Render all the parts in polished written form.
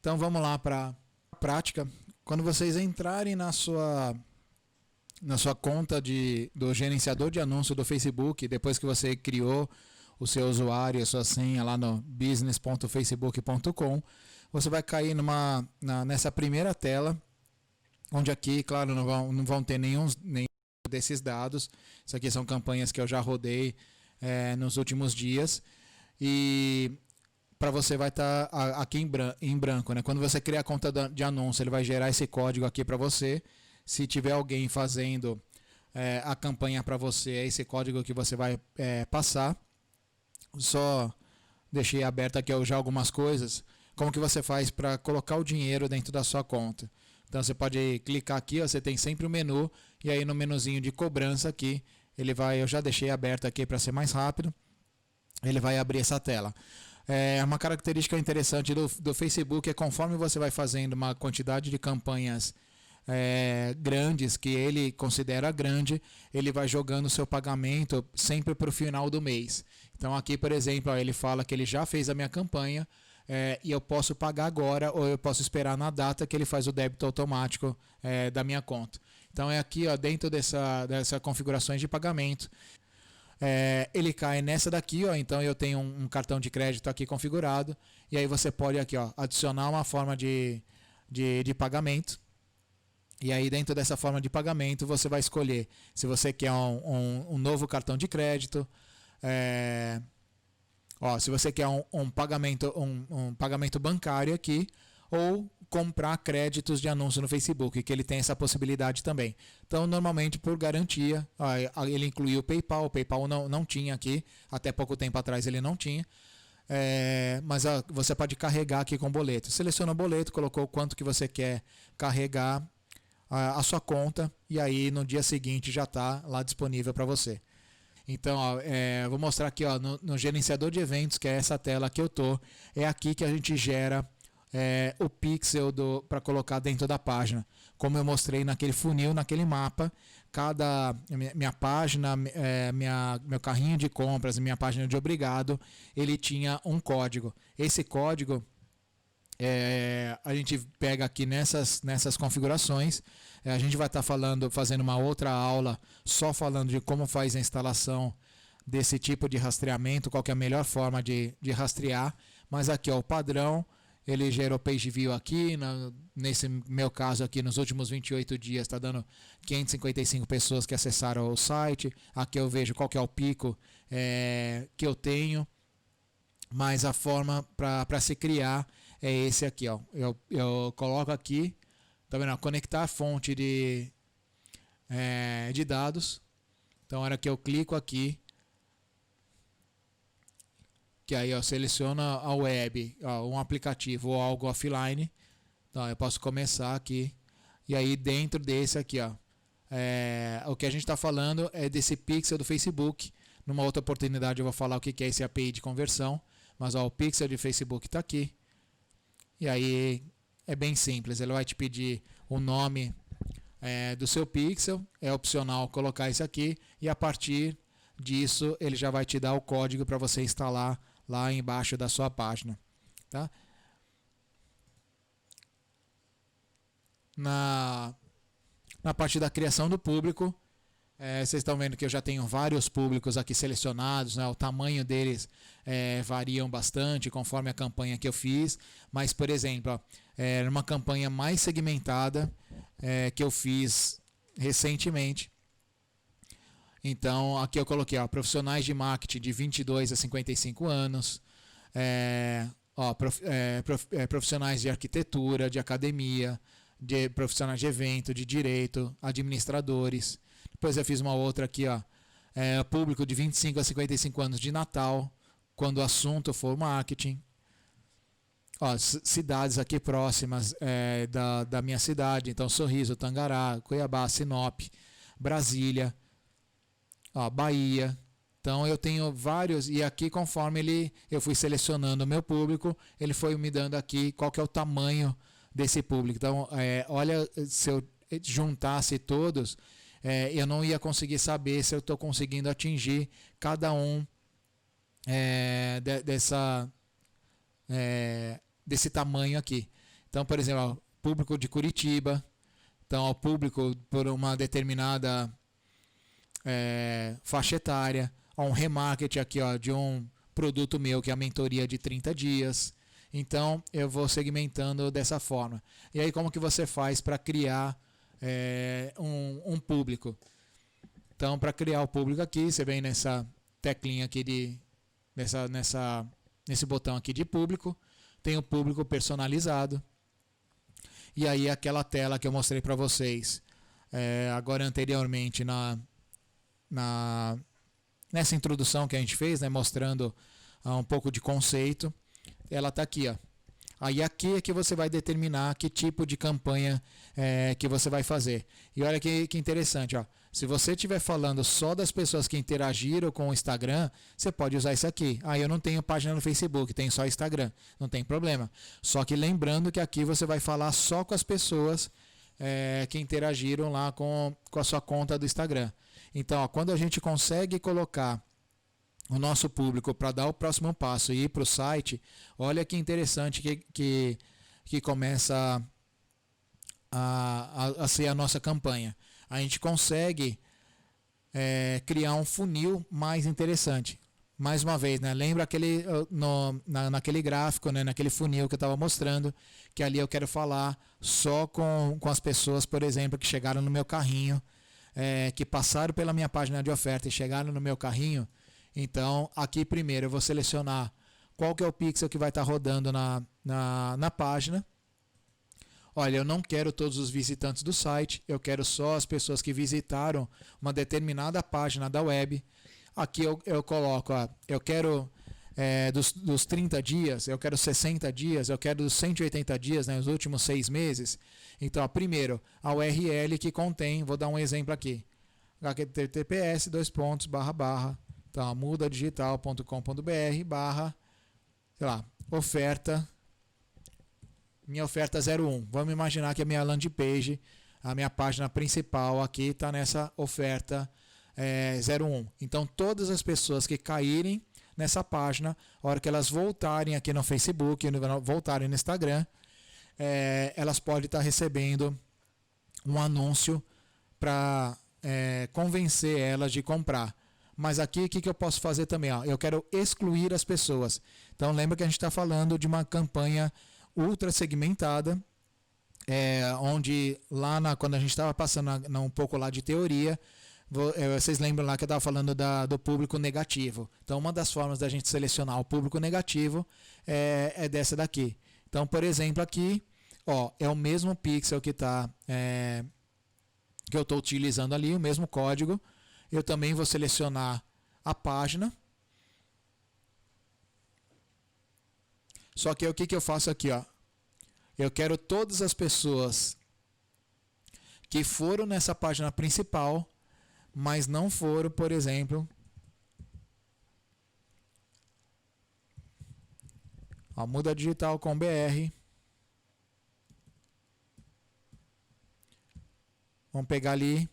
Então vamos lá para a prática. Quando vocês entrarem na sua conta do gerenciador de anúncio do Facebook, depois que você criou o seu usuário, a sua senha lá no business.facebook.com, você vai cair nessa primeira tela, onde aqui, claro, não vão ter nenhum desses dados. Isso aqui são campanhas que eu já rodei nos últimos dias. E para você vai estar aqui em branco, né? Quando você criar a conta de anúncio, ele vai gerar esse código aqui para você. Se tiver alguém fazendo a campanha para você, é esse código que você vai passar. Só deixei aberto aqui já algumas coisas. Como que você faz para colocar o dinheiro dentro da sua conta? Então você pode clicar aqui, ó, você tem sempre o menu, e aí no menuzinho de cobrança aqui, eu já deixei aberto aqui para ser mais rápido, ele vai abrir essa tela. Uma característica interessante do Facebook é conforme você vai fazendo uma quantidade de campanhas grandes, que ele considera grande, ele vai jogando o seu pagamento sempre para o final do mês. Então aqui, por exemplo, ó, ele fala que ele já fez a minha campanha e eu posso pagar agora, ou eu posso esperar na data que ele faz o débito automático da minha conta. Então é aqui, ó, dentro dessa configurações de pagamento. Ele cai nessa daqui, ó, então eu tenho um cartão de crédito aqui configurado, e aí você pode aqui, ó, adicionar uma forma de pagamento, e aí dentro dessa forma de pagamento você vai escolher se você quer um novo cartão de crédito, se você quer um pagamento bancário aqui, ou comprar créditos de anúncio no Facebook, que ele tem essa possibilidade também. Então, normalmente, por garantia, ele incluiu o PayPal não tinha aqui, até pouco tempo atrás ele não tinha, mas você pode carregar aqui com boleto. Seleciona o boleto, colocou o quanto que você quer carregar a sua conta, e aí no dia seguinte já está lá disponível para você. Então, vou mostrar aqui, ó, no gerenciador de eventos, que é essa tela que eu estou, é aqui que a gente gera o pixel para colocar dentro da página. Como eu mostrei naquele funil, naquele mapa, minha página, meu carrinho de compras, minha página de obrigado, ele tinha um código. Esse código a gente pega aqui nessas configurações. A gente vai estar fazendo uma outra aula só falando de como faz a instalação desse tipo de rastreamento, qual que é a melhor forma de rastrear. Mas aqui, ó, o padrão, ele gerou page view aqui, nesse meu caso aqui, nos últimos 28 dias, está dando 555 pessoas que acessaram o site. Aqui eu vejo qual que é o pico que eu tenho, mas a forma para se criar é esse aqui, ó. Eu coloco aqui, tá vendo? Conectar fonte de dados. Então, na hora que eu clico aqui, que aí eu seleciono a web, um aplicativo ou algo offline. Então, eu posso começar aqui. E aí, dentro desse aqui, ó, o que a gente está falando é desse pixel do Facebook. Numa outra oportunidade eu vou falar o que é esse API de conversão. Mas ó, o pixel de Facebook está aqui. E aí é bem simples. Ele vai te pedir o nome do seu pixel. É opcional colocar isso aqui. E a partir disso ele já vai te dar o código para você instalar lá embaixo da sua página. Tá? Na parte da criação do público, vocês estão vendo que eu já tenho vários públicos aqui selecionados, né? O tamanho deles variam bastante conforme a campanha que eu fiz. Mas, por exemplo, numa campanha mais segmentada que eu fiz recentemente, então aqui eu coloquei profissionais de marketing de 22 a 55 anos, profissionais de arquitetura, de academia, de profissionais de evento, de direito, administradores. Depois eu fiz uma outra aqui, ó, público de 25 a 55 anos de Natal, quando o assunto for marketing. Ó, cidades aqui próximas da minha cidade, então Sorriso, Tangará, Cuiabá, Sinop, Brasília, ó, Bahia. Então eu tenho vários, e aqui conforme eu fui selecionando o meu público, ele foi me dando aqui qual que é o tamanho desse público. Então, olha, se eu juntasse todos, eu não ia conseguir saber se eu estou conseguindo atingir cada um desse tamanho aqui. Então, por exemplo, ó, público de Curitiba, então o público por uma determinada faixa etária, ó, um remarketing aqui, ó, de um produto meu que é a mentoria de 30 dias. Então eu vou segmentando dessa forma. E aí como que você faz para criar um público? Então, para criar o público aqui, você vem nessa teclinha aqui nesse botão aqui de público, tem o público personalizado. E aí aquela tela que eu mostrei para vocês agora anteriormente nessa introdução que a gente fez, né, mostrando um pouco de conceito, ela está aqui, ó. Aí aqui é que você vai determinar que tipo de campanha que você vai fazer. E olha que interessante, ó. Se você estiver falando só das pessoas que interagiram com o Instagram, você pode usar isso aqui. Ah, eu não tenho página no Facebook, tenho só Instagram. Não tem problema. Só que lembrando que aqui você vai falar só com as pessoas que interagiram lá com a sua conta do Instagram. Então, ó, quando a gente consegue colocar o nosso público para dar o próximo passo e ir para o site, olha que interessante que começa a ser a nossa campanha. A gente consegue criar um funil mais interessante. Mais uma vez, né? Lembra naquele gráfico, né? Naquele funil que eu estava mostrando, que ali eu quero falar só com as pessoas, por exemplo, que chegaram no meu carrinho, que passaram pela minha página de oferta e chegaram no meu carrinho. Então, aqui primeiro eu vou selecionar qual que é o pixel que vai estar rodando na página. Olha, eu não quero todos os visitantes do site, eu quero só as pessoas que visitaram uma determinada página da web. Aqui eu coloco, eu quero dos 30 dias, eu quero 60 dias, eu quero dos 180 dias, né, os últimos 6 meses. Então, primeiro, a URL que contém, vou dar um exemplo aqui, https então, mudadigital.com.br sei lá, oferta, minha oferta 01. Vamos imaginar que a minha landing page, a minha página principal aqui está nessa oferta 01. Então, todas as pessoas que caírem nessa página, a hora que elas voltarem aqui no Facebook, voltarem no Instagram, elas podem estar recebendo um anúncio para convencer elas de comprar. Mas aqui, o que eu posso fazer também? Ó? Eu quero excluir as pessoas. Então, lembra que a gente está falando de uma campanha ultra segmentada, onde lá quando a gente estava passando um pouco lá de teoria, vocês lembram lá que eu estava falando do público negativo. Então, uma das formas da gente selecionar o público negativo é dessa daqui. Então, por exemplo, aqui, ó, é o mesmo pixel que eu estou utilizando ali, o mesmo código. Eu também vou selecionar a página. Só que o que eu faço aqui? Ó? Eu quero todas as pessoas que foram nessa página principal, mas não foram, por exemplo, mudadigital.com.br. Vamos pegar ali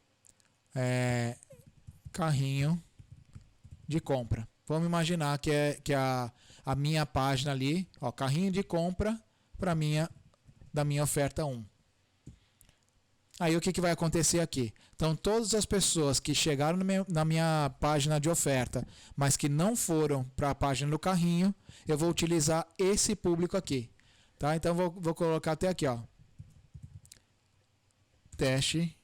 carrinho de compra. Vamos imaginar que a minha página ali, ó, carrinho de compra da minha oferta 1. Aí o que vai acontecer aqui? Então, todas as pessoas que chegaram na minha página de oferta, mas que não foram para a página do carrinho, eu vou utilizar esse público aqui. Tá? Então, vou colocar até aqui, ó, teste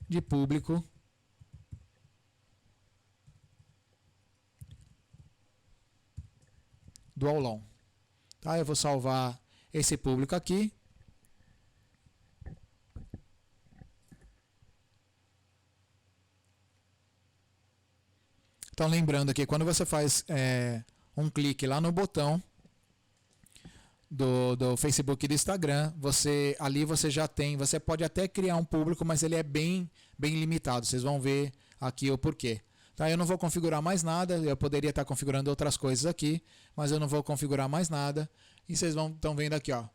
de público do aulão. Tá? Eu vou salvar esse público aqui. Então, lembrando aqui, quando você faz um clique lá no botão do Facebook e do Instagram, ali você já tem, você pode até criar um público, mas ele é bem limitado. Vocês vão ver aqui o porquê. Tá? Eu não vou configurar mais nada, eu poderia estar configurando outras coisas aqui, mas eu não vou configurar mais nada. E vocês estão vendo aqui, ó,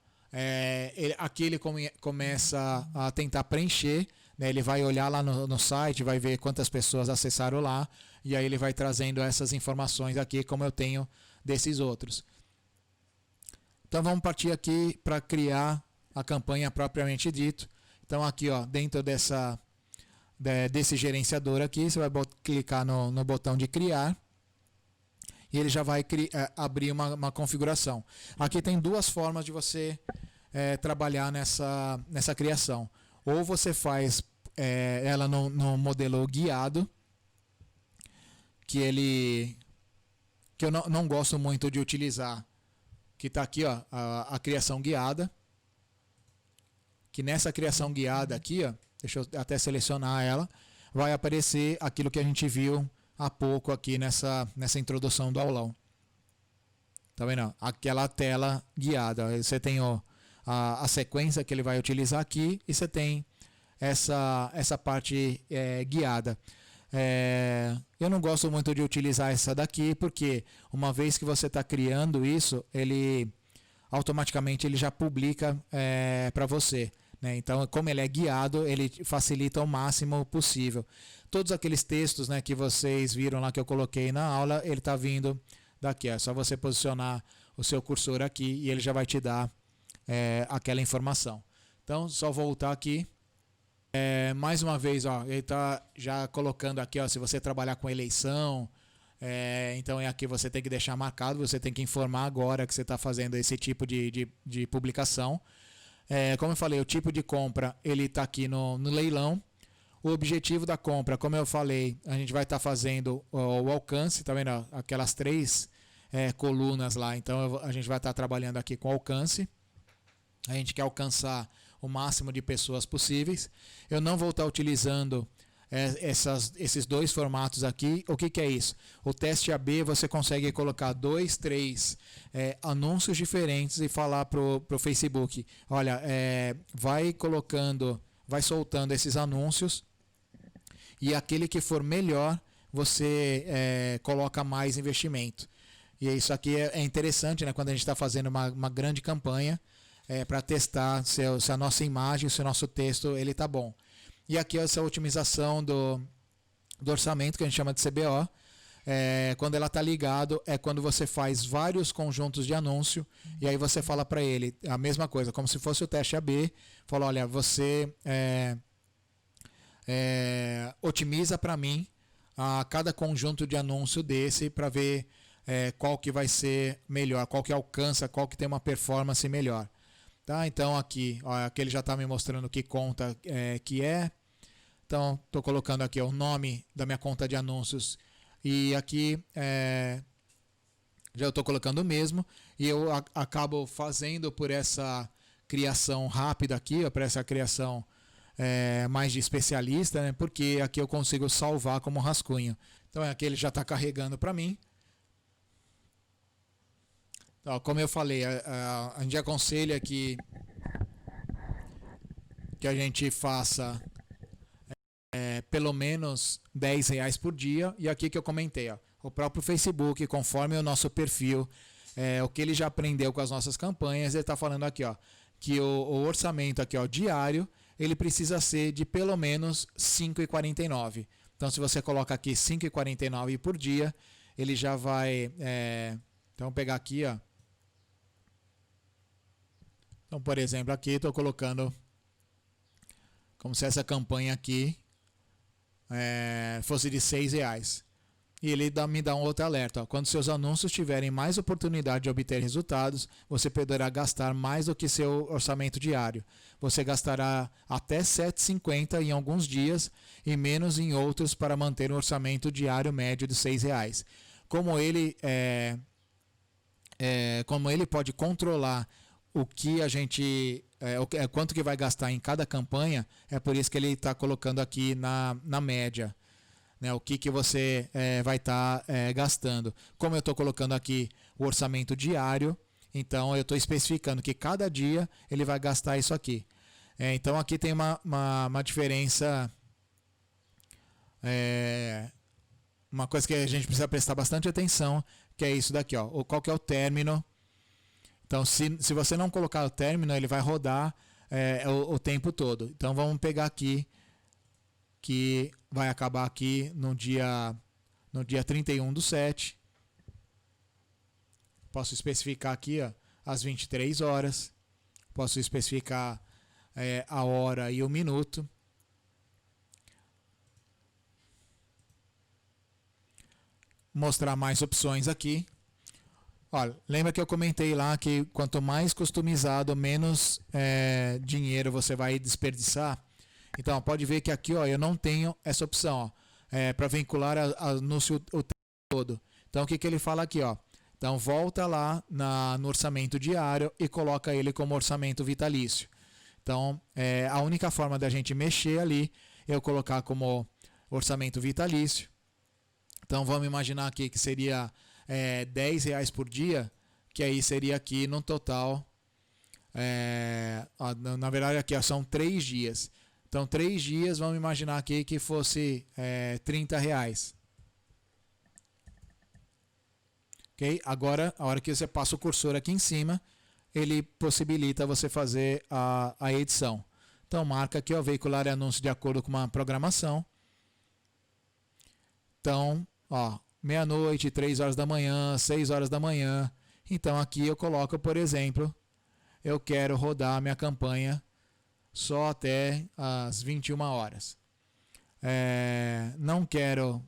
aqui ele começa a tentar preencher, né? Ele vai olhar lá no site, vai ver quantas pessoas acessaram lá, e aí ele vai trazendo essas informações aqui, como eu tenho desses outros. Então vamos partir aqui para criar a campanha propriamente dito. Então aqui, ó, dentro desse gerenciador aqui, você vai clicar no botão de criar e ele já vai abrir uma configuração. Aqui tem duas formas de você trabalhar nessa criação. Ou você faz ela no modelo guiado, que eu não gosto muito de utilizar, que está aqui, ó, a criação guiada, que nessa criação guiada aqui, ó, deixa eu até selecionar ela, vai aparecer aquilo que a gente viu há pouco aqui nessa introdução do aulão. Tá vendo? Aquela tela guiada. Você tem a sequência que ele vai utilizar aqui e você tem essa parte guiada. Eu não gosto muito de utilizar essa daqui porque uma vez que você está criando isso, ele automaticamente ele já publica para você. Né? Então, como ele é guiado, ele facilita o máximo possível. Todos aqueles textos, né, que vocês viram lá que eu coloquei na aula, ele está vindo daqui. É só você posicionar o seu cursor aqui e ele já vai te dar aquela informação. Então, só voltar aqui. Mais uma vez, ó, ele está já colocando aqui, ó, se você trabalhar com eleição, então aqui você tem que deixar marcado, você tem que informar agora que você está fazendo esse tipo de publicação. Como eu falei, o tipo de compra ele está aqui no leilão. O objetivo da compra, como eu falei, a gente vai estar fazendo o alcance, tá vendo? Aquelas 3 colunas lá. Então a gente vai estar trabalhando aqui com alcance. A gente quer alcançar o máximo de pessoas possíveis. Eu não vou estar utilizando esses 2 formatos aqui. O que é isso? O teste AB você consegue colocar 2, 3 anúncios diferentes e falar para o Facebook, olha, vai soltando esses anúncios e aquele que for melhor você coloca mais investimento. E isso aqui é interessante, né, quando a gente está fazendo uma grande campanha para testar se a nossa imagem, se o nosso texto ele está bom. E aqui essa otimização do orçamento, que a gente chama de CBO, quando ela está ligado, é quando você faz vários conjuntos de anúncio, e aí você fala para ele a mesma coisa, como se fosse o teste AB, fala, olha, você otimiza para mim a cada conjunto de anúncio desse para ver qual que vai ser melhor, qual que alcança, qual que tem uma performance melhor. Tá? Então aqui ele já está me mostrando que conta que é. Então estou colocando aqui o nome da minha conta de anúncios e aqui já estou colocando o mesmo e eu acabo fazendo por essa criação rápida aqui, por essa criação mais de especialista, né? Porque aqui eu consigo salvar como rascunho. Então aqui ele já está carregando para mim. Então, como eu falei, a gente aconselha que a gente faça pelo menos R$10 por dia. E aqui que eu comentei, ó, o próprio Facebook, conforme o nosso perfil, o que ele já aprendeu com as nossas campanhas, ele está falando aqui, ó, que o orçamento aqui, ó, diário, ele precisa ser de pelo menos R$ 5,49. Então, se você coloca aqui R$ 5,49 por dia, ele já vai... então, vou pegar aqui, ó. Então, por exemplo, aqui estou colocando como se essa campanha aqui fosse de R$6. E ele me dá um outro alerta. Ó. Quando seus anúncios tiverem mais oportunidade de obter resultados, você poderá gastar mais do que seu orçamento diário. Você gastará até R$ 7,50 em alguns dias e menos em outros para manter um orçamento diário médio de R$6. Como ele pode controlar o que a gente quanto que vai gastar em cada campanha, é por isso que ele está colocando aqui na média, né, o que você vai estar gastando. Como eu estou colocando aqui o orçamento diário, então eu estou especificando que cada dia ele vai gastar isso aqui. Então aqui tem uma diferença, uma coisa que a gente precisa prestar bastante atenção, que é isso daqui, ó, qual que é o término. Então, se você não colocar o término, ele vai rodar o tempo todo. Então, vamos pegar aqui, que vai acabar aqui no dia 31/7. Posso especificar aqui, ó, às 23 horas. posso especificar a hora e o minuto. Mostrar mais opções aqui. Olha, lembra que eu comentei lá que quanto mais customizado, menos dinheiro você vai desperdiçar? Então, pode ver que aqui ó, eu não tenho essa opção para vincular anúncio o tempo todo. Então, o que ele fala aqui? Ó? Então, volta lá no orçamento diário e coloca ele como orçamento vitalício. Então, a única forma da gente mexer ali é eu colocar como orçamento vitalício. Então, vamos imaginar aqui que seria R$10 por dia, que aí seria aqui no total, na verdade aqui ó, são 3 dias. Então, 3 dias, vamos imaginar aqui que fosse R$30. Okay? Agora, a hora que você passa o cursor aqui em cima, ele possibilita você fazer a edição. Então, marca aqui, ó, veicular anúncio de acordo com uma programação. Então, ó, meia-noite, 3 horas da manhã, 6 horas da manhã. Então, aqui eu coloco, por exemplo, eu quero rodar a minha campanha só até as 21 horas. Não quero,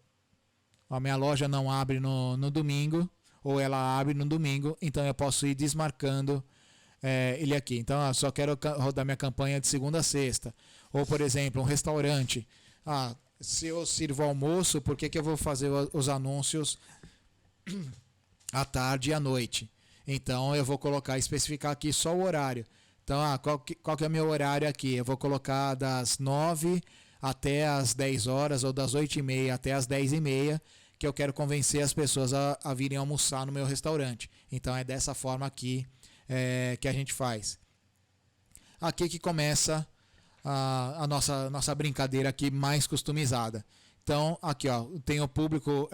a minha loja não abre no domingo, ou ela abre no domingo, então eu posso ir desmarcando ele aqui. Então, eu só quero rodar minha campanha de segunda a sexta. Ou, por exemplo, um restaurante. Se eu sirvo almoço, por que eu vou fazer os anúncios à tarde e à noite? Então, eu vou especificar aqui só o horário. Então, qual que é o meu horário aqui? Eu vou colocar das 9 até as 10 horas, ou das 8h30 até as 10h30, que eu quero convencer as pessoas a virem almoçar no meu restaurante. Então, é dessa forma aqui que a gente faz. Aqui que começa a nossa brincadeira aqui mais customizada. Então, aqui ó, tem o público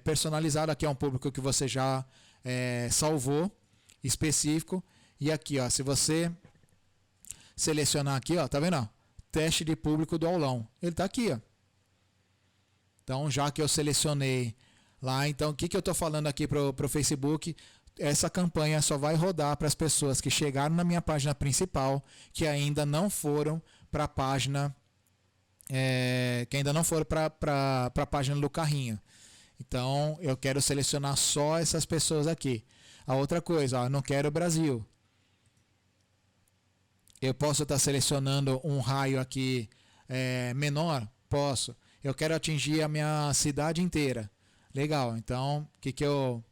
personalizado, aqui é um público que você já salvou, específico. E aqui, ó, se você selecionar aqui, ó, tá vendo? Ó, teste de público do aulão. Ele está aqui, ó. Então, já que eu selecionei lá, então o que eu estou falando aqui para o Facebook? Essa campanha só vai rodar para as pessoas que chegaram na minha página principal, que ainda não foram para a página, para a página do carrinho. Então, eu quero selecionar só essas pessoas aqui. A outra coisa, ó, eu não quero o Brasil. Eu posso estar selecionando um raio aqui menor? Posso. Eu quero atingir a minha cidade inteira. Legal, então, o que eu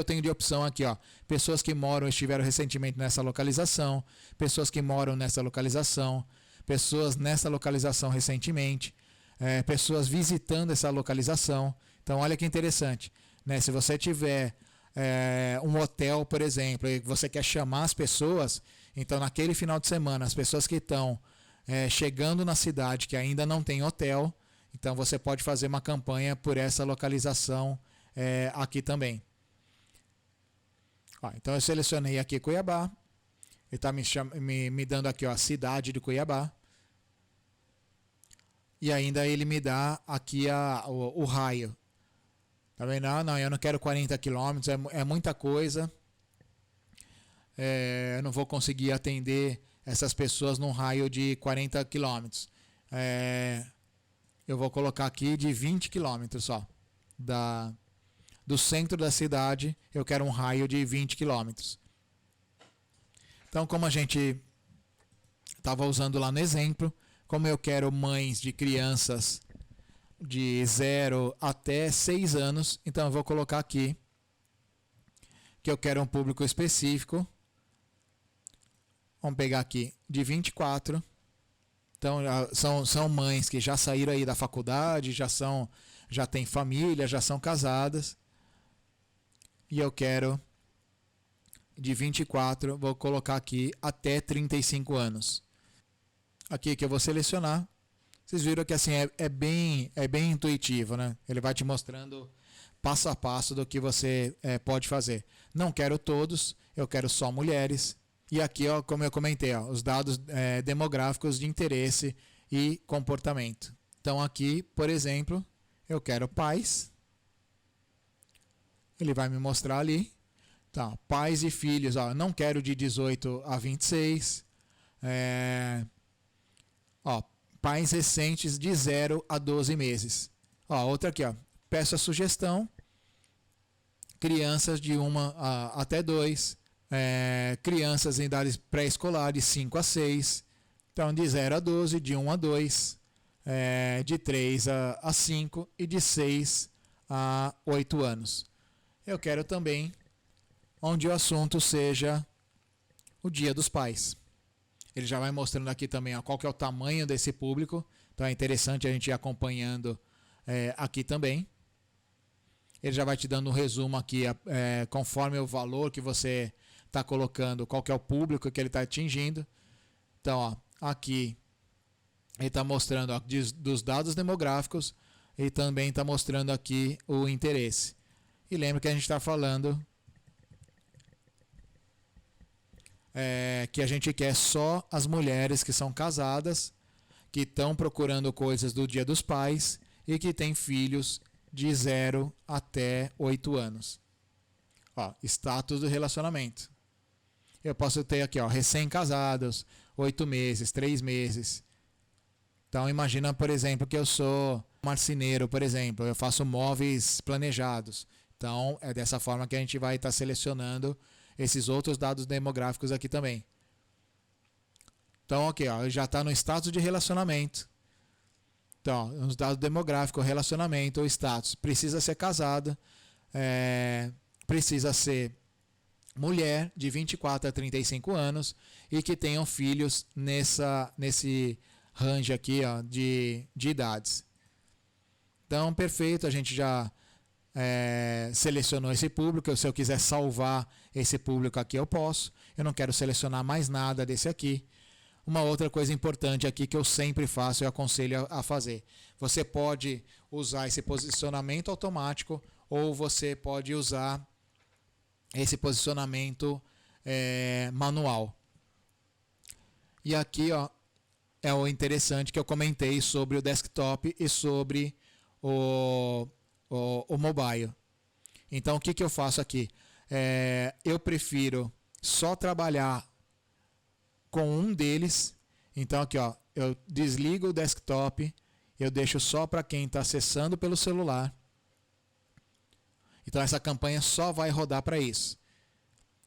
tenho de opção aqui? Ó? Pessoas que moram ou estiveram recentemente nessa localização, pessoas que moram nessa localização, pessoas nessa localização recentemente, pessoas visitando essa localização. Então, olha que interessante. Né? Se você tiver um hotel, por exemplo, e você quer chamar as pessoas, então naquele final de semana, as pessoas que estão chegando na cidade que ainda não tem hotel, então você pode fazer uma campanha por essa localização aqui também. Então eu selecionei aqui Cuiabá, ele está me dando aqui ó, a cidade de Cuiabá, e ainda ele me dá aqui o raio. Tá vendo? Não, eu não quero 40 quilômetros, é muita coisa. Eu não vou conseguir atender essas pessoas num raio de 40 quilômetros. Eu vou colocar aqui de 20 quilômetros só. Do centro da cidade, eu quero um raio de 20 quilômetros. Então, como a gente estava usando lá no exemplo, como eu quero mães de crianças de 0 até 6 anos, então eu vou colocar aqui que eu quero um público específico. Vamos pegar aqui de 24. Então são mães que já saíram aí da faculdade, já têm família, já são casadas. E eu quero de 24, vou colocar aqui até 35 anos. Aqui que eu vou selecionar. Vocês viram que assim é bem intuitivo, né? Ele vai te mostrando passo a passo do que você pode fazer. Não quero todos, eu quero só mulheres. E aqui, ó, como eu comentei, ó, os dados demográficos de interesse e comportamento. Então aqui, por exemplo, eu quero pais. Ele vai me mostrar ali. Tá, pais e filhos, ó, não quero de 18 a 26. Ó, pais recentes de 0 a 12 meses. Ó, outra aqui, ó. Peço a sugestão. Crianças de 1 até 2. Crianças em idade pré-escolar de 5 a 6. Então, de 0 a 12, de 1 a 2. De 3 a 5 e de 6 a 8 anos. Eu quero também onde o assunto seja o Dia dos Pais. Ele já vai mostrando aqui também, ó, qual que é o tamanho desse público. Então é interessante a gente ir acompanhando aqui também. Ele já vai te dando um resumo aqui, conforme o valor que você está colocando, qual que é o público que ele está atingindo. Então, ó, aqui ele está mostrando, ó, dos dados demográficos e também está mostrando aqui o interesse. E lembra que a gente está falando que a gente quer só as mulheres que são casadas, que estão procurando coisas do Dia dos Pais e que têm filhos de 0 até 8 anos. Ó, status do relacionamento. Eu posso ter aqui, ó, recém-casados, 8 meses, 3 meses. Então imagina, por exemplo, que eu sou marceneiro, por exemplo, eu faço móveis planejados. Então é dessa forma que a gente vai estar selecionando esses outros dados demográficos aqui também. Então, ok, ó, já está no status de relacionamento. Então, os dados demográficos, relacionamento ou status. Precisa ser casada, precisa ser mulher de 24 a 35 anos e que tenham filhos nesse range aqui, ó, de idades. Então, perfeito, a gente já selecionou esse público. Se eu quiser salvar esse público aqui, eu posso. Eu não quero selecionar mais nada desse aqui. Uma outra coisa importante aqui que eu sempre faço e aconselho a fazer. Você pode usar esse posicionamento automático ou você pode usar esse posicionamento manual. E aqui, ó, é o interessante que eu comentei sobre o desktop e sobre o mobile. Então, o que eu faço aqui? Eu prefiro só trabalhar com um deles. Então, aqui, ó, eu desligo o desktop, eu deixo só para quem está acessando pelo celular. Então, essa campanha só vai rodar para isso.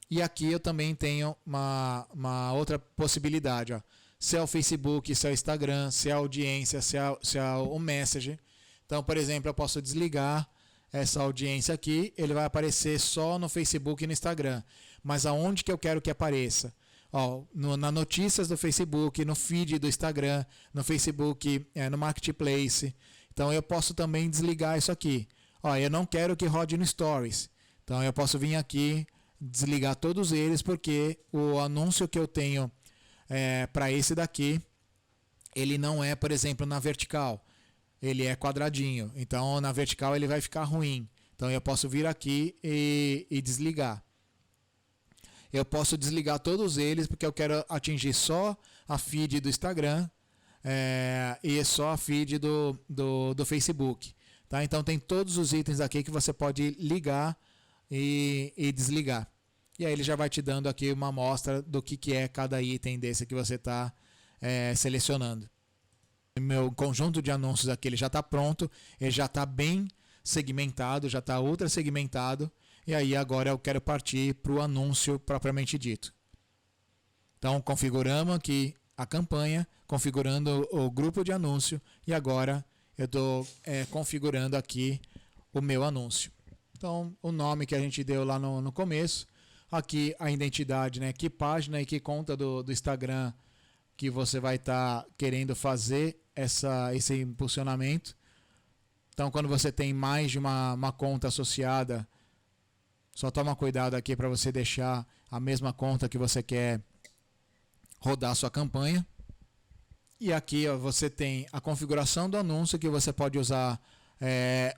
E aqui eu também tenho uma outra possibilidade. Ó. Se é o Facebook, se é o Instagram, se é a audiência, se é o Message. Então, por exemplo, eu posso desligar essa audiência aqui, ele vai aparecer só no Facebook e no Instagram. Mas aonde que eu quero que apareça? Ó, nas notícias do Facebook, no feed do Instagram, no Facebook, no Marketplace. Então eu posso também desligar isso aqui. Ó, eu não quero que rode no Stories. Então eu posso vir aqui, desligar todos eles, porque o anúncio que eu tenho para esse daqui, ele não é, por exemplo, na vertical. Ele é quadradinho. Então na vertical ele vai ficar ruim. Então eu posso vir aqui e desligar. Eu posso desligar todos eles porque eu quero atingir só a feed do Instagram e só a feed do Facebook. Tá? Então tem todos os itens aqui que você pode ligar e desligar. E aí ele já vai te dando aqui uma amostra do que é cada item desse que você está selecionando. Meu conjunto de anúncios aqui ele já está pronto, ele já está bem segmentado, já está ultra segmentado. E aí agora eu quero partir para o anúncio propriamente dito. Então configuramos aqui a campanha, configurando o grupo de anúncio e agora eu estou configurando aqui o meu anúncio. Então o nome que a gente deu lá no começo, aqui a identidade, né? Que página e que conta do Instagram que você vai estar querendo fazer esse impulsionamento. Então quando você tem mais de uma conta associada, só toma cuidado aqui para você deixar a mesma conta que você quer rodar a sua campanha. E aqui ó, você tem a configuração do anúncio, que você pode usar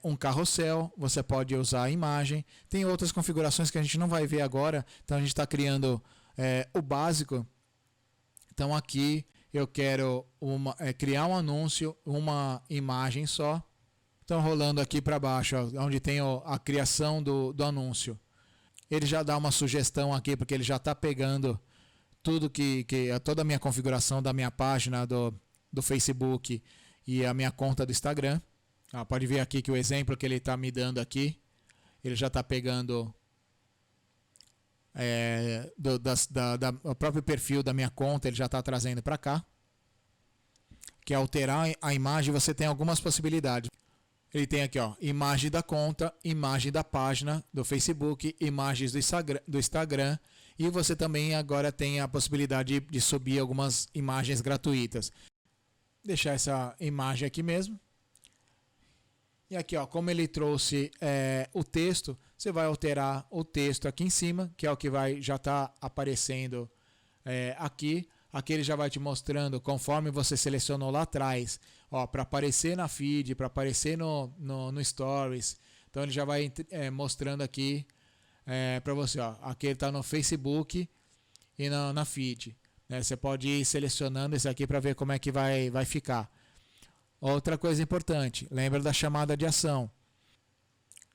um carrossel, você pode usar a imagem. Tem outras configurações que a gente não vai ver agora, então a gente está criando o básico. Então aqui eu quero criar um anúncio, uma imagem só. Então rolando aqui para baixo, ó, onde tem a criação do anúncio. Ele já dá uma sugestão aqui, porque ele já está pegando tudo toda a minha configuração da minha página do Facebook e a minha conta do Instagram. Pode ver aqui que o exemplo que ele está me dando aqui, ele já está pegando o próprio perfil da minha conta, ele já está trazendo para cá. Que alterar a imagem, você tem algumas possibilidades. Ele tem aqui, ó, imagem da conta, imagem da página do Facebook, imagens do Instagram, e você também agora tem a possibilidade de subir algumas imagens gratuitas. Deixar essa imagem aqui mesmo. E aqui, ó, como ele trouxe o texto, você vai alterar o texto aqui em cima, que é o que já está aparecendo aqui. Aqui ele já vai te mostrando, conforme você selecionou lá atrás, para aparecer na feed, para aparecer no Stories. Então ele já vai mostrando aqui para você. Aqui ele está no Facebook e na feed. Você pode ir selecionando esse aqui para ver como é que vai ficar. Outra coisa importante, lembra da chamada de ação.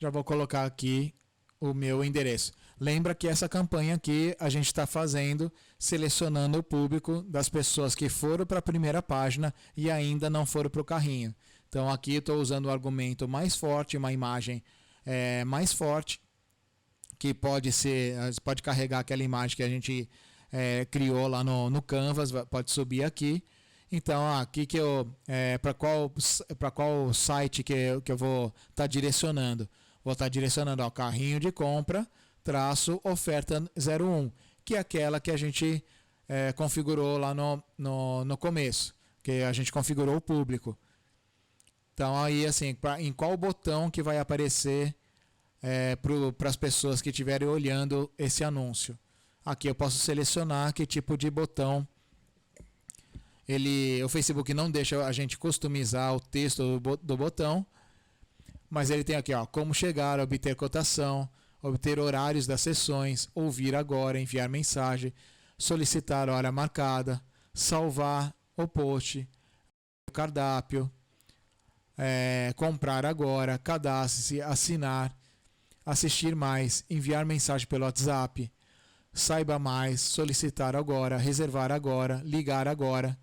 Já vou colocar aqui o meu endereço. Lembra que essa campanha aqui a gente está fazendo, selecionando o público das pessoas que foram para a primeira página e ainda não foram para o carrinho. Então aqui eu estou usando o argumento mais forte, uma imagem mais forte, que pode carregar aquela imagem que a gente criou lá no Canvas, pode subir aqui. Então aqui que para qual site que eu vou estar direcionando? Vou estar direcionando ao carrinho de compra, oferta 01, que é aquela que a gente configurou lá no começo, que a gente configurou o público. Então aí assim, em qual botão que vai aparecer para as pessoas que estiverem olhando esse anúncio. Aqui eu posso selecionar que tipo de botão. O Facebook não deixa a gente customizar o texto do botão, mas ele tem aqui, ó, como chegar, obter cotação, obter horários das sessões, ouvir agora, enviar mensagem, solicitar hora marcada, salvar o post, o cardápio, comprar agora, cadastre-se, assinar, assistir mais, enviar mensagem pelo WhatsApp, saiba mais, solicitar agora, reservar agora, ligar agora.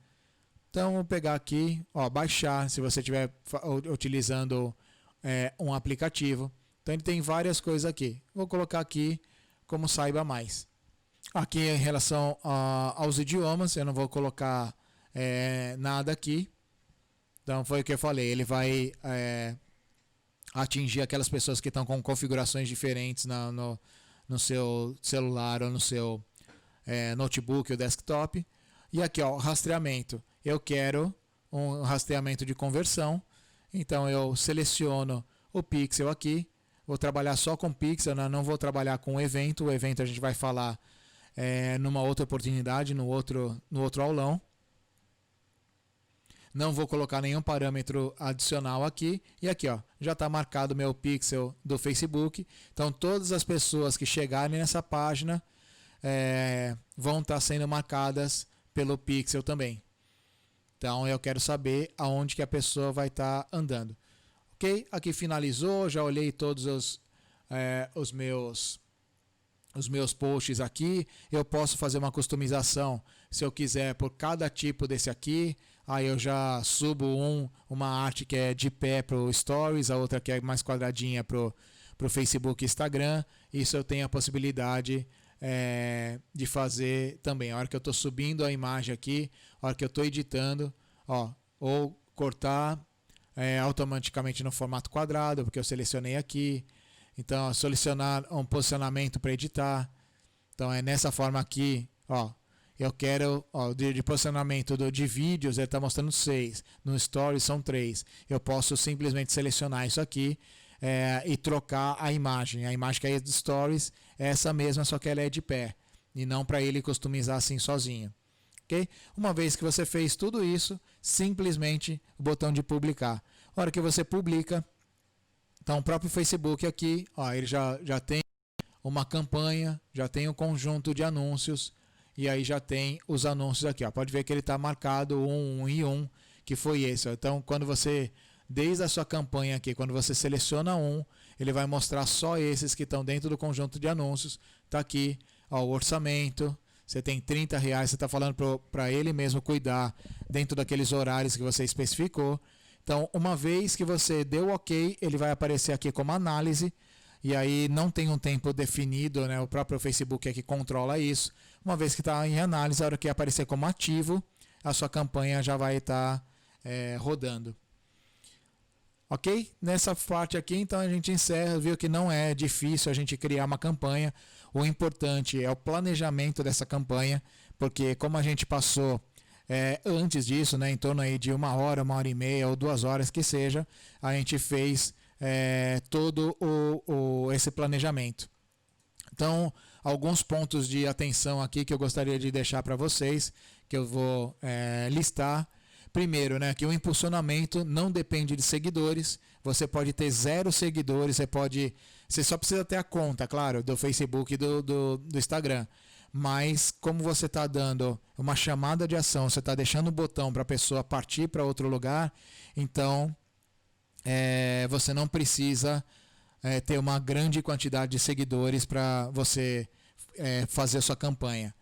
Então, vou pegar aqui, ó, baixar, se você estiver utilizando um aplicativo. Então, ele tem várias coisas aqui. Vou colocar aqui como saiba mais. Aqui, em relação aos idiomas, eu não vou colocar nada aqui. Então, foi o que eu falei. Ele vai atingir aquelas pessoas que estão com configurações diferentes no seu celular ou no seu notebook ou desktop. E aqui, ó, rastreamento. Eu quero um rastreamento de conversão. Então eu seleciono o pixel aqui. Vou trabalhar só com pixel, não vou trabalhar com o evento. O evento a gente vai falar numa outra oportunidade, no outro aulão. Não vou colocar nenhum parâmetro adicional aqui. E aqui, ó, já está marcado o meu pixel do Facebook. Então todas as pessoas que chegarem nessa página vão estar sendo marcadas pelo pixel também. Então eu quero saber aonde que a pessoa vai estar andando. Ok? Aqui finalizou, já olhei todos os meus posts aqui. Eu posso fazer uma customização se eu quiser por cada tipo desse aqui. Aí eu já subo uma arte que é de pé para o Stories, a outra que é mais quadradinha para o Facebook e Instagram. Isso eu tenho a possibilidade de fazer também. A hora que eu estou subindo a imagem aqui, a hora que eu estou editando, ó, ou cortar automaticamente no formato quadrado, porque eu selecionei aqui. Então, selecionar um posicionamento para editar. Então, é nessa forma aqui, ó. Eu quero, ó, de posicionamento de vídeos, ele está mostrando 6. No Stories são 3. Eu posso simplesmente selecionar isso aqui e trocar a imagem. A imagem que é de Stories é essa mesma, só que ela é de pé. E não para ele customizar assim sozinho. Okay? Uma vez que você fez tudo isso, simplesmente o botão de publicar. A hora que você publica, então o próprio Facebook aqui, ó, ele já tem uma campanha, já tem um conjunto de anúncios, e aí já tem os anúncios aqui. Ó. Pode ver que ele está marcado 1 e 1, que foi esse. Ó. Então, quando você desde a sua campanha aqui, quando você seleciona um, ele vai mostrar só esses que estão dentro do conjunto de anúncios. Está aqui, ó, o orçamento. Você tem R$30, você está falando para ele mesmo cuidar dentro daqueles horários que você especificou. Então, uma vez que você deu ok, ele vai aparecer aqui como análise. E aí não tem um tempo definido, né? O próprio Facebook é que controla isso. Uma vez que está em análise, a hora que aparecer como ativo, a sua campanha já vai estar rodando. Ok? Nessa parte aqui, então, a gente encerra, viu que não é difícil a gente criar uma campanha. O importante é o planejamento dessa campanha, porque como a gente passou antes disso, né, em torno aí de 1 hora e meia ou 2 horas que seja, a gente fez todo esse planejamento. Então, alguns pontos de atenção aqui que eu gostaria de deixar para vocês, que eu vou listar. Primeiro, né, que o impulsionamento não depende de seguidores. Você pode ter 0 seguidores, você só precisa ter a conta, claro, do Facebook e do Instagram. Mas como você está dando uma chamada de ação, você está deixando o botão para a pessoa partir para outro lugar, então você não precisa ter uma grande quantidade de seguidores para você fazer a sua campanha.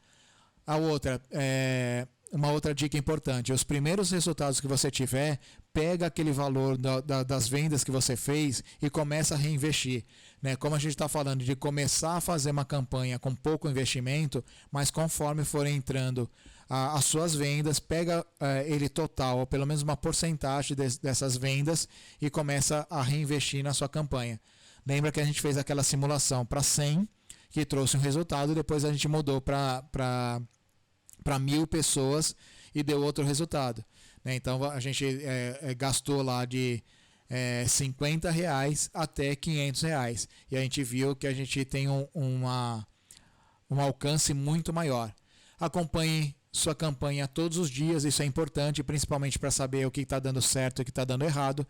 Uma outra dica importante, os primeiros resultados que você tiver, pega aquele valor das vendas que você fez e começa a reinvestir. Né? Como a gente está falando de começar a fazer uma campanha com pouco investimento, mas conforme for entrando as suas vendas, pega ele total, ou pelo menos uma porcentagem dessas vendas e começa a reinvestir na sua campanha. Lembra que a gente fez aquela simulação para 100, que trouxe um resultado, depois a gente mudou para 1.000 pessoas e deu outro resultado. Né? Então a gente gastou lá de R$50 até R$500. E a gente viu que a gente tem um alcance muito maior. Acompanhe sua campanha todos os dias, isso é importante, principalmente para saber o que está dando certo e o que está dando errado.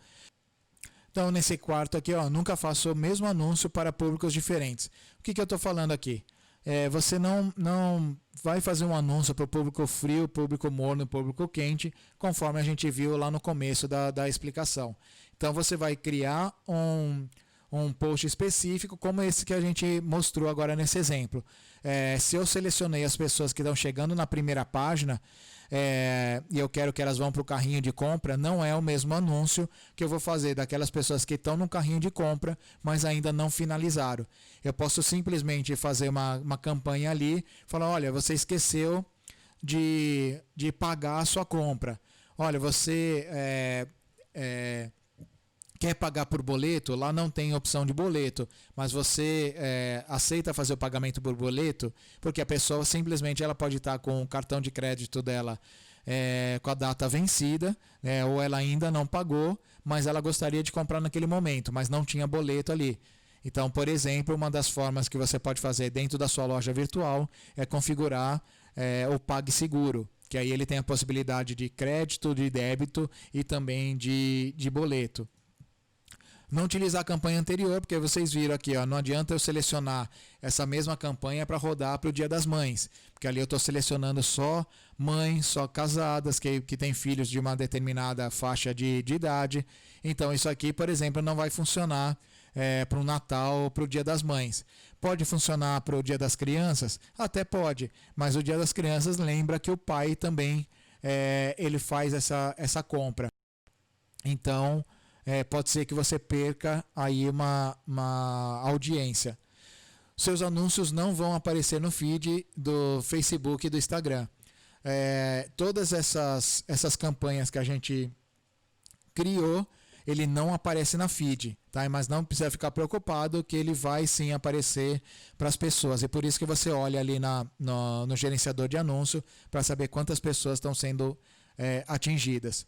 Então, nesse quarto aqui, ó, nunca faça o mesmo anúncio para públicos diferentes. O que eu estou falando aqui? Você não vai fazer um anúncio para o público frio, público morno, público quente, conforme a gente viu lá no começo da explicação. Então você vai criar um post específico, como esse que a gente mostrou agora nesse exemplo. Se eu selecionei as pessoas que estão chegando na primeira página, e eu quero que elas vão para o carrinho de compra, não é o mesmo anúncio que eu vou fazer daquelas pessoas que estão no carrinho de compra, mas ainda não finalizaram. Eu posso simplesmente fazer uma campanha ali, falar, olha, você esqueceu de pagar a sua compra. Olha, você quer pagar por boleto? Lá não tem opção de boleto, mas você aceita fazer o pagamento por boleto? Porque a pessoa simplesmente ela pode estar com o cartão de crédito dela com a data vencida, ou ela ainda não pagou, mas ela gostaria de comprar naquele momento, mas não tinha boleto ali. Então, por exemplo, uma das formas que você pode fazer dentro da sua loja virtual é configurar o PagSeguro, que aí ele tem a possibilidade de crédito, de débito e também de boleto. Não utilizar a campanha anterior, porque vocês viram aqui, ó, não adianta eu selecionar essa mesma campanha para rodar para o Dia das Mães, porque ali eu estou selecionando só mães, só casadas, que têm filhos de uma determinada faixa de idade. Então isso aqui, por exemplo, não vai funcionar para o Natal ou para o Dia das Mães. Pode funcionar para o Dia das Crianças? Até pode, mas o Dia das Crianças lembra que o pai também ele faz essa compra. Então pode ser que você perca aí uma audiência. Seus anúncios não vão aparecer no feed do Facebook e do Instagram. Todas essas campanhas que a gente criou, ele não aparece na feed, tá? Mas não precisa ficar preocupado que ele vai sim aparecer para as pessoas. E por isso que você olha ali no gerenciador de anúncio para saber quantas pessoas estão sendo atingidas.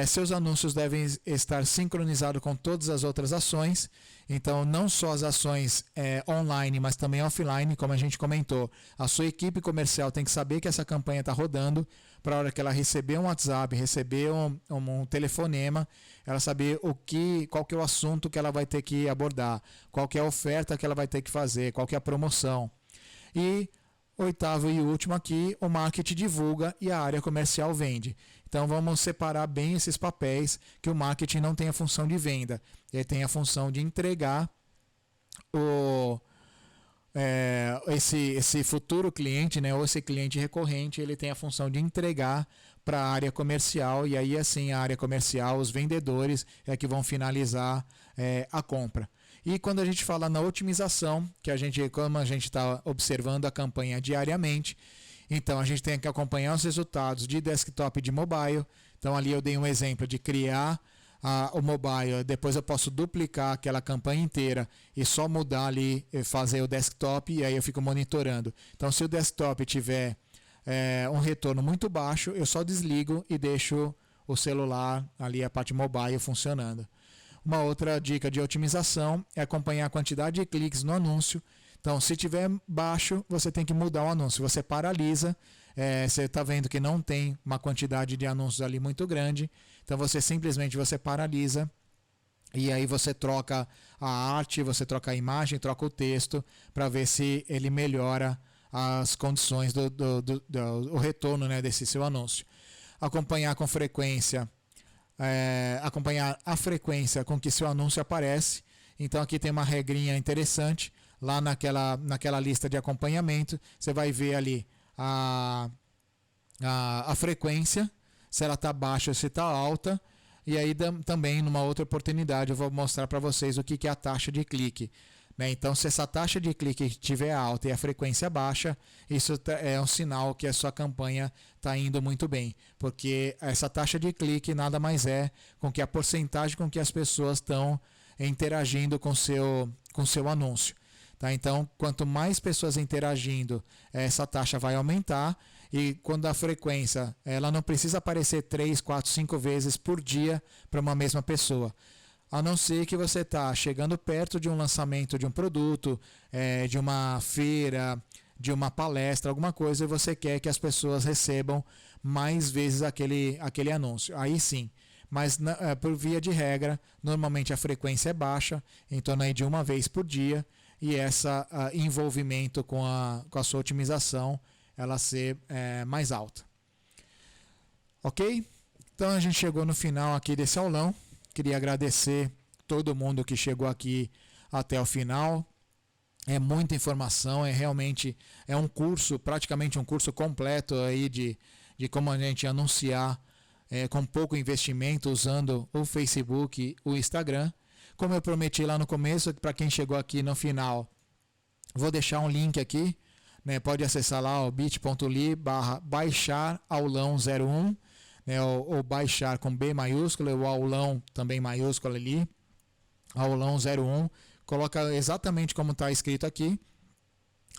Seus anúncios devem estar sincronizados com todas as outras ações. Então, não só as ações online, mas também offline, como a gente comentou. A sua equipe comercial tem que saber que essa campanha está rodando, para a hora que ela receber um WhatsApp, receber um telefonema, ela saber qual que é o assunto que ela vai ter que abordar, qual que é a oferta que ela vai ter que fazer, qual que é a promoção. E Oitavo e último aqui, o marketing divulga e a área comercial vende. Então vamos separar bem esses papéis, que o marketing não tem a função de venda, ele tem a função de entregar esse futuro cliente, né, ou esse cliente recorrente, ele tem a função de entregar para a área comercial, e aí assim a área comercial, os vendedores é que vão finalizar a compra. E quando a gente fala na otimização, como a gente está observando a campanha diariamente, então a gente tem que acompanhar os resultados de desktop e de mobile. Então ali eu dei um exemplo de criar o mobile, depois eu posso duplicar aquela campanha inteira e só mudar ali, fazer o desktop, e aí eu fico monitorando. Então se o desktop tiver um retorno muito baixo, eu só desligo e deixo o celular ali, a parte mobile, funcionando. Uma outra dica de otimização é acompanhar a quantidade de cliques no anúncio. Então, se tiver baixo, você tem que mudar o anúncio. Você paralisa, você está vendo que não tem uma quantidade de anúncios ali muito grande. Então, você simplesmente paralisa e aí você troca a arte, você troca a imagem, troca o texto para ver se ele melhora as condições do retorno, né, desse seu anúncio. Acompanhar com frequência. Acompanhar a frequência com que seu anúncio aparece. Então aqui tem uma regrinha interessante, lá naquela lista de acompanhamento, você vai ver ali a frequência, se ela está baixa ou se está alta, e aí também numa outra oportunidade eu vou mostrar para vocês o que é a taxa de clique. Então, se essa taxa de clique estiver alta e a frequência baixa, isso é um sinal que a sua campanha está indo muito bem, porque essa taxa de clique nada mais é com que a porcentagem com que as pessoas estão interagindo com seu anúncio. Tá? Então, quanto mais pessoas interagindo, essa taxa vai aumentar, e quando a frequência ela não precisa aparecer 3, 4, 5 vezes por dia para uma mesma pessoa. A não ser que você está chegando perto de um lançamento de um produto, de uma feira, de uma palestra, alguma coisa, e você quer que as pessoas recebam mais vezes aquele anúncio. Aí sim. Mas por via de regra, normalmente a frequência é baixa, em torno aí de uma vez por dia, e esse envolvimento com a sua otimização ela ser mais alta. Ok? Então a gente chegou no final aqui desse aulão. Queria agradecer todo mundo que chegou aqui até o final. É muita informação, realmente um curso, praticamente um curso completo aí de como a gente anunciar com pouco investimento usando o Facebook, o Instagram. Como eu prometi lá no começo, para quem chegou aqui no final, vou deixar um link aqui, né? Pode acessar lá o bit.ly/baixaraulão01. Ou baixar com B maiúsculo, o aulão também maiúsculo ali, aulão 01, coloca exatamente como está escrito aqui.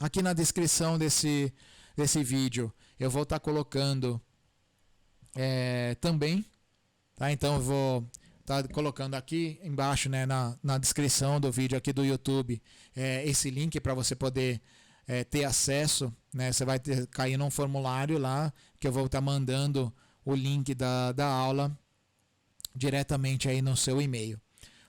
Aqui na descrição desse vídeo eu vou estar colocando também, tá? Então eu vou estar colocando aqui embaixo, né, na descrição do vídeo aqui do YouTube, esse link para você poder ter acesso, né? Você vai cair num formulário lá que eu vou estar mandando o link da aula diretamente aí no seu e-mail,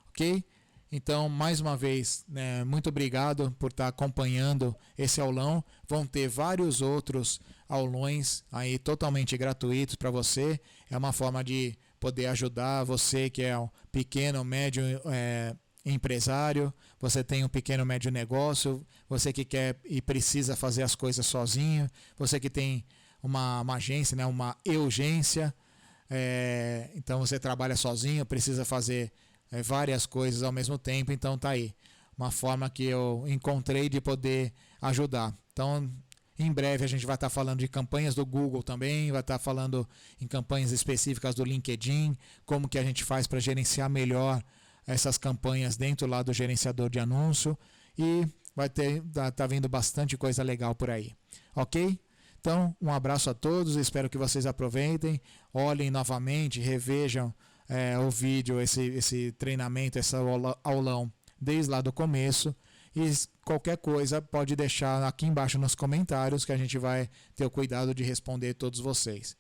ok? Então, mais uma vez, né, muito obrigado por estar acompanhando esse aulão. Vão ter vários outros aulões aí totalmente gratuitos para você. É uma forma de poder ajudar você que é um pequeno, médio empresário, você tem um pequeno, médio negócio, você que quer e precisa fazer as coisas sozinho, você que tem uma agência, né, uma urgência, então você trabalha sozinho, precisa fazer várias coisas ao mesmo tempo, então tá aí uma forma que eu encontrei de poder ajudar. Então em breve a gente vai estar falando de campanhas do Google também, vai estar falando em campanhas específicas do LinkedIn, como que a gente faz para gerenciar melhor essas campanhas dentro lá do gerenciador de anúncio, e vai tá vindo bastante coisa legal por aí, ok? Então, um abraço a todos, espero que vocês aproveitem, olhem novamente, revejam o vídeo, esse treinamento, esse aulão desde lá do começo, e qualquer coisa pode deixar aqui embaixo nos comentários que a gente vai ter o cuidado de responder todos vocês.